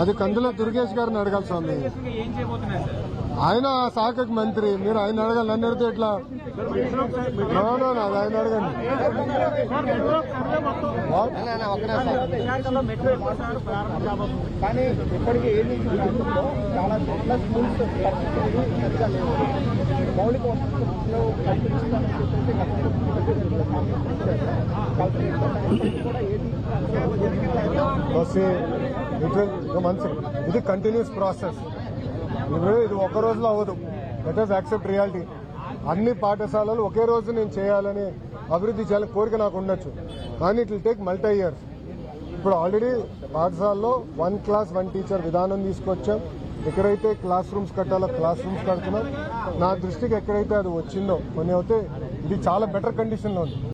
అది కందుల దుర్గేష్ గారిని అడగాలి స్వామి. ఆయన శాఖకు మంత్రి, మీరు ఆయన అడగాలి, నన్ను అడిగితే ఎట్లా? అది ఆయన అడగండి. కానీ ఇప్పటికీ ఏది చాలా చాలా స్కూల్స్ మౌలిక వసతులు ఇది కంటిన్యూస్ ప్రాసెస్. ఇది ఒక్క రోజులో అవ్వదు. Let us accept reality. అన్ని పాఠశాలలు ఒకే రోజు నేను చేయాలని అభివృద్ధి చేయాలని కోరిక నాకు ఉండొచ్చు, కానీ it will take multi years. ఇప్పుడు ఆల్రెడీ పాఠశాలలో 1 class 1 teacher విధానం తీసుకొచ్చాం. ఎక్కడైతే క్లాస్ రూమ్స్ కట్టాలో క్లాస్ రూమ్స్ కడుతున్నాం. నా దృష్టికి ఎక్కడైతే అది వచ్చిందో కొన్ని అయితే ఇది చాలా బెటర్ కండిషన్లో ఉంది.